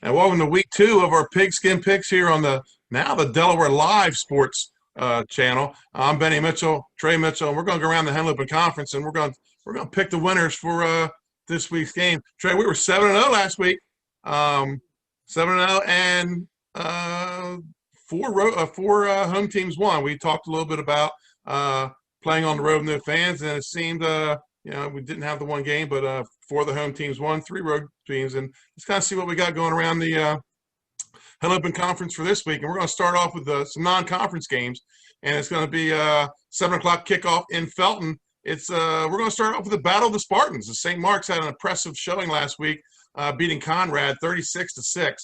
And welcome to week 2 of our Pigskin Picks here on the Delaware Live Sports channel. I'm Benny Mitchell, Trey Mitchell, and we're going to go around the Henlopen Conference, and we're going to pick the winners for this week's game. Trey, we were 7-0 last week, 7-0, and four home teams won. We talked a little bit about playing on the road with no fans, and it seemed we didn't have the one game, but 4 of the home teams won, 3 road teams, and let's kind of see what we got going around the Henlopen Conference for this week. And we're going to start off with some non-conference games, and it's going to be 7 o'clock kickoff in Felton. We're going to start off with the Battle of the Spartans. The St. Mark's had an impressive showing last week, beating Conrad 36-6.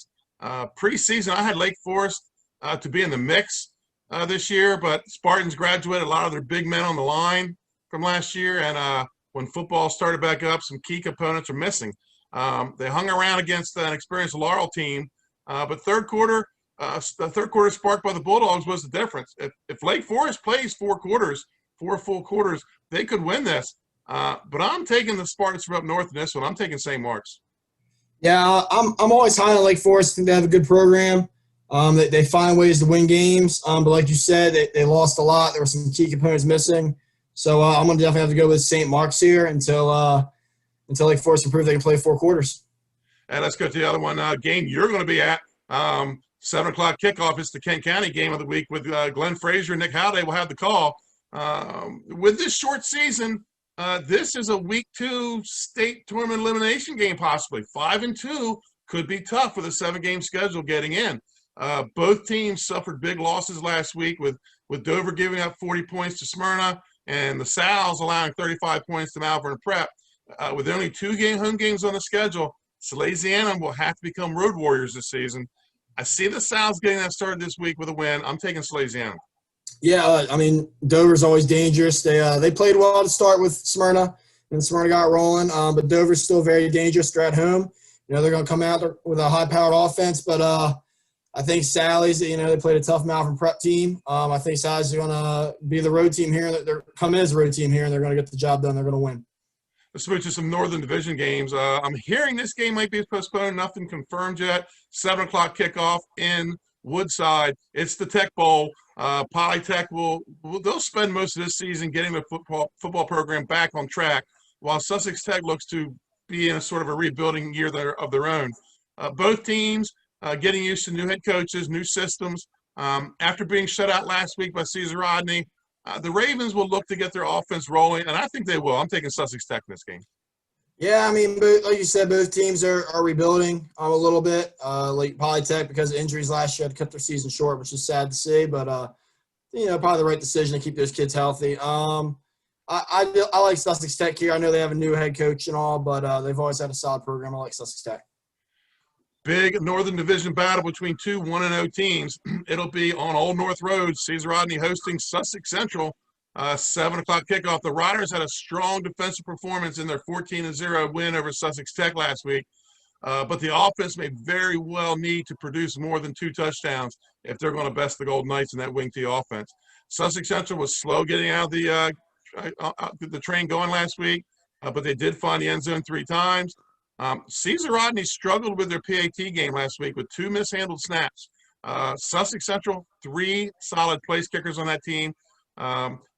Preseason, I had Lake Forest to be in the mix this year, but Spartans graduated a lot of their big men on the line from last year, and when football started back up, some key components are missing. They hung around against an experienced Laurel team, but the third quarter sparked by the Bulldogs was the difference. If Lake Forest plays 4 full quarters, they could win this. But I'm taking the Spartans from up north in this one. I'm taking St. Mark's. Yeah, I'm always high on Lake Forest. I think they have a good program. They find ways to win games. But like you said, they lost a lot. There were some key components missing. So I'm going to definitely have to go with St. Mark's here until Lake Forest can prove they can play 4 quarters. And let's go to the other one game you're going to be at. 7 o'clock kickoff. It's the Kent County game of the week with Glenn Frazier and Nick Halliday will have the call. With this short season, this is a week 2 state tournament elimination game possibly. 5-2 could be tough with a 7-game schedule getting in. Both teams suffered big losses last week with Dover giving up 40 points to Smyrna and the Sal's allowing 35 points to Malvern Prep. With only 2 home games on the schedule, Salesianum will have to become road warriors this season. I see the Sal's getting that started this week with a win. I'm taking Salesianum. Yeah, Dover's always dangerous. They played well to start with Smyrna, and Smyrna got rolling. But Dover's still very dangerous. They're at home. They're going to come out with a high-powered offense. But I think Sally's, they played a tough Malvern Prep team. I think Sally's going to be the road team here. They're coming as a road team here, and they're going to get the job done. They're going to win. Let's move to some Northern Division games. I'm hearing this game might be postponed. Nothing confirmed yet. 7 o'clock kickoff in Woodside. It's the Tech Bowl. Polytech they'll spend most of this season getting the football program back on track, while Sussex Tech looks to be in a sort of a rebuilding year of their own. Both teams getting used to new head coaches, new systems. After being shut out last week by Caesar Rodney, the Ravens will look to get their offense rolling, and I think they will. I'm taking Sussex Tech in this game. Yeah, like you said, both teams are rebuilding a little bit. Like Polytech, because of injuries last year, had cut their season short, which is sad to see. But probably the right decision to keep those kids healthy. I like Sussex Tech here. I know they have a new head coach and all, but they've always had a solid program. I like Sussex Tech. Big Northern Division battle between 2 1-0 teams. It'll be on Old North Road. Caesar Rodney hosting Sussex Central. 7 o'clock kickoff. The Riders had a strong defensive performance in their 14-0 win over Sussex Tech last week. But the offense may very well need to produce more than 2 touchdowns if they're going to best the Golden Knights in that wing T offense. Sussex Central was slow getting out of the train going last week, but they did find the end zone 3 times. Caesar Rodney struggled with their PAT game last week with 2 mishandled snaps. Sussex Central, 3 solid place kickers on that team.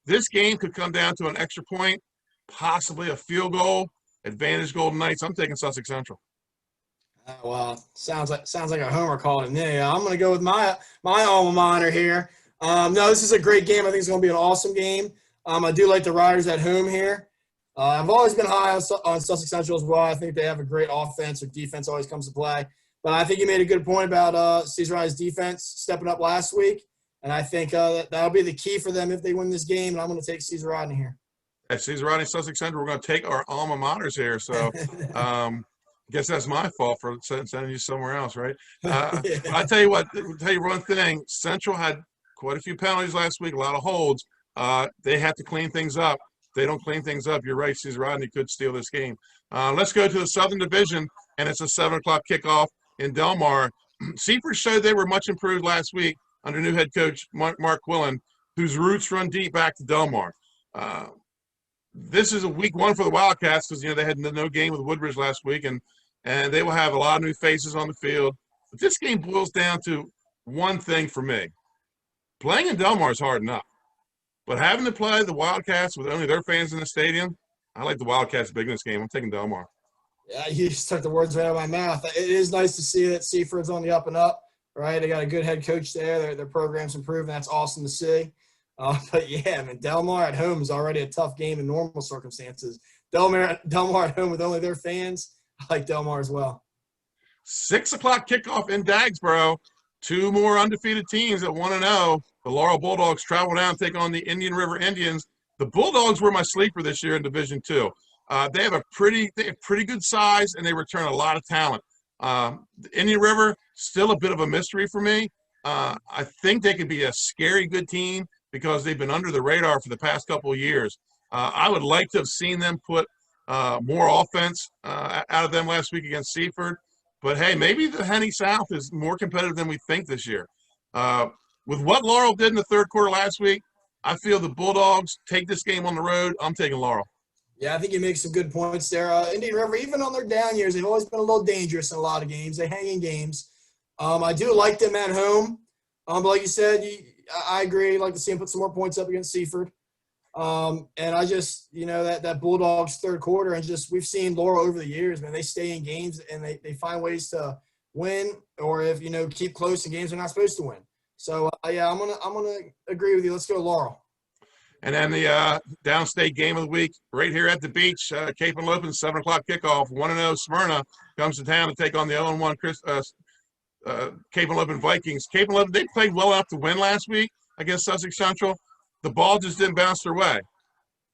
This game could come down to an extra point, possibly a field goal, advantage Golden Knights. I'm taking Sussex Central. Well, sounds like a homer call to me. I'm going to go with my alma mater here. No, this is a great game. I think it's going to be an awesome game. I do like the Riders at home here. I've always been high on Sussex Central as well. I think they have a great offense. Their defense always comes to play. But I think you made a good point about Caesar Rodney's defense stepping up last week. And I think that'll be the key for them if they win this game. And I'm going to take Caesar Rodney here. At Caesar Rodney, Sussex Central, we're going to take our alma maters here. So I guess that's my fault for sending you somewhere else, right? I'll tell you one thing. Central had quite a few penalties last week, a lot of holds. They have to clean things up. If they don't clean things up, you're right, Caesar Rodney could steal this game. Let's go to the Southern Division, and it's a 7 o'clock kickoff in Delmar. Seaford showed they were much improved last week under new head coach Mark Quillen, whose roots run deep back to Delmar. This is a week 1 for the Wildcats because they had no game with Woodbridge last week, and they will have a lot of new faces on the field. But this game boils down to one thing for me. Playing in Del Mar is hard enough. But having to play the Wildcats with only their fans in the stadium, I like the Wildcats big in this game. I'm taking Del Mar. Yeah, you just took the words right out of my mouth. It is nice to see that Seaford's on the up and up, right? They got a good head coach there. Their program's improving. That's awesome to see. But, yeah, man, Del Mar at home is already a tough game in normal circumstances. Del Mar at home with only their fans, I like Del Mar as well. 6 o'clock kickoff in Dagsboro. 2 more undefeated teams at 1-0. The Laurel Bulldogs travel down and take on the Indian River Indians. The Bulldogs were my sleeper this year in Division II. They have pretty good size, and they return a lot of talent. The Indian River, still a bit of a mystery for me. I think they could be a scary good team because they've been under the radar for the past couple of years. I would like to have seen them put more offense out of them last week against Seaford. But, hey, maybe the Henny South is more competitive than we think this year. With what Laurel did in the third quarter last week, I feel the Bulldogs take this game on the road. I'm taking Laurel. Yeah, I think you make some good points there. Indian River, even on their down years, they've always been a little dangerous in a lot of games. They hang in games. I do like them at home. But like you said, I agree. I'd like to see them put some more points up against Seaford. And I just, that Bulldogs third quarter, and just we've seen Laurel over the years, man, they stay in games and they find ways to win, or if, keep close in games they're not supposed to win. So, yeah, I'm gonna agree with you. Let's go Laurel. And then the Downstate game of the week, right here at the beach, Cape Henlopen, 7 o'clock kickoff. 1-0 Smyrna comes to town to take on the 0-1 Cape Henlopen Vikings. Cape Henlopen, they played well enough to win last week against Sussex Central. The ball just didn't bounce their way.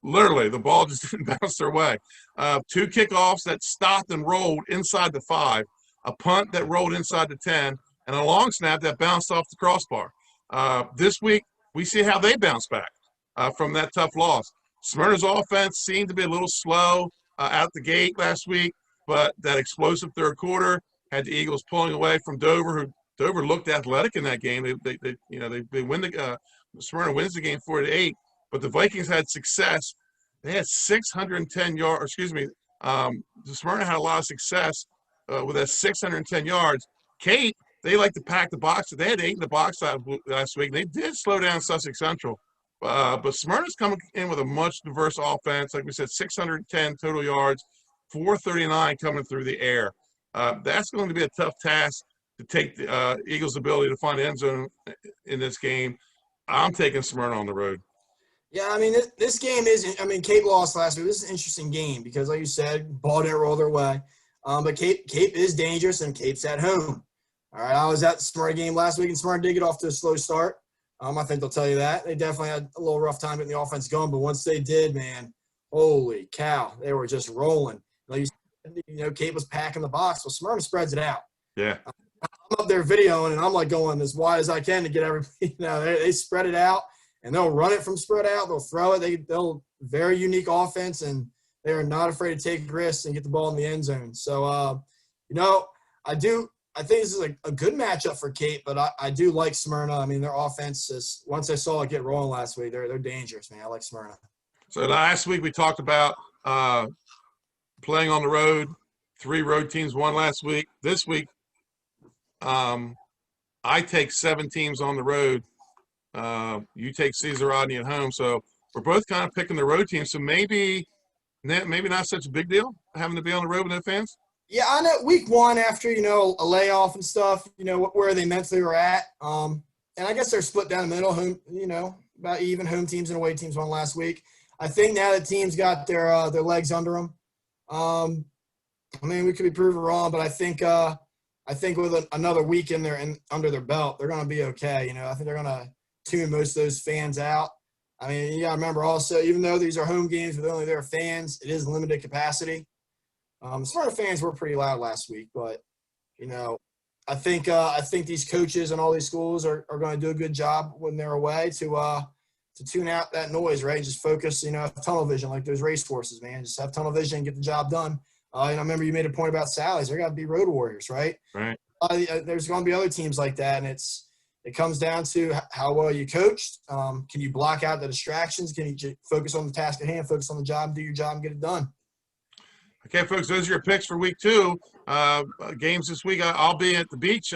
Literally, the ball just didn't bounce their way. 2 kickoffs that stopped and rolled inside the 5, a punt that rolled inside the 10, and a long snap that bounced off the crossbar. This week, we see how they bounce back from that tough loss. Smyrna's offense seemed to be a little slow out the gate last week, but that explosive third quarter had the Eagles pulling away from Dover, who Dover looked athletic in that game. They win the Smyrna wins the game 4-8, but the Vikings had success. They had 610 yards. Smyrna had a lot of success with that 610 yards. Cape, they like to pack the box. They had 8 in the box last week. They did slow down Sussex Central. But Smyrna's coming in with a much diverse offense. Like we said, 610 total yards, 439 coming through the air. That's going to be a tough task to take the Eagles' ability to find the end zone in this game. I'm taking Smyrna on the road. Yeah, I mean, this game is – Cape lost last week. This is an interesting game because, like you said, ball didn't roll their way. But Cape is dangerous, and Cape's at home. All right, I was at the Smyrna game last week, and Smyrna did get off to a slow start. I think they'll tell you that. They definitely had a little rough time getting the offense going, but once they did, man, holy cow, they were just rolling. Like you said, Cape was packing the box. Well, Smyrna spreads it out. Yeah. I'm up there videoing, and I'm like going as wide as I can to get everybody. They spread it out, and they'll run it from spread out. They'll throw it. They'll very unique offense, and they are not afraid to take risks and get the ball in the end zone. So, I think this is a good matchup for Cape, but I do like Smyrna. I mean, their offense is – once I saw it get rolling last week, they're dangerous, man. I like Smyrna. So last week we talked about playing on the road. 3 road teams won last week. This week, I take 7 teams on the road. You take Caesar Rodney at home. So we're both kind of picking the road team. So maybe not such a big deal having to be on the road with no fans. Yeah, I know week 1 after, a layoff and stuff, where they mentally were at. And I guess they're split down the middle, about even home teams and away teams won last week. I think now that teams got their legs under them. We could be proven wrong, but I think with another week in there and under their belt, they're going to be okay. I think they're going to tune most of those fans out. You got to remember also, even though these are home games with only their fans, it is limited capacity. Smyrna fans were pretty loud last week, but, I think these coaches and all these schools are going to do a good job when they're away to tune out that noise, right? Just focus, tunnel vision, like those race horses, man. Just have tunnel vision and get the job done. I remember you made a point about Sally's. They're got to be road warriors, right? Right. There's going to be other teams like that, and it comes down to how well you coached. Can you block out the distractions? Can you focus on the task at hand, focus on the job, do your job, and get it done? Okay, folks, those are your picks for week 2. Games this week. I'll be at the beach.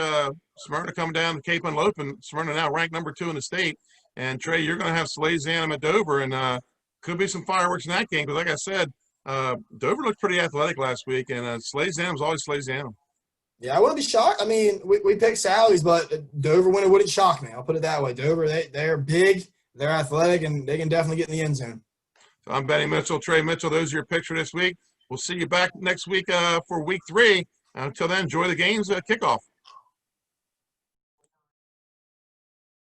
Smyrna coming down the Cape Henlopen. Smyrna now ranked number 2 in the state. And Trey, you're going to have Salesianum at Dover, and could be some fireworks in that game. Because like I said, Dover looked pretty athletic last week, and Salesianum's always Salesianum. Yeah, I wouldn't be shocked. I mean, we picked Sally's, but Dover winning wouldn't shock me. I'll put it that way. Dover, they're big, they're athletic, and they can definitely get in the end zone. So I'm Benny Mitchell, Trey Mitchell. Those are your picks for this week. We'll see you back next week for week 3. Until then, enjoy the games kickoff.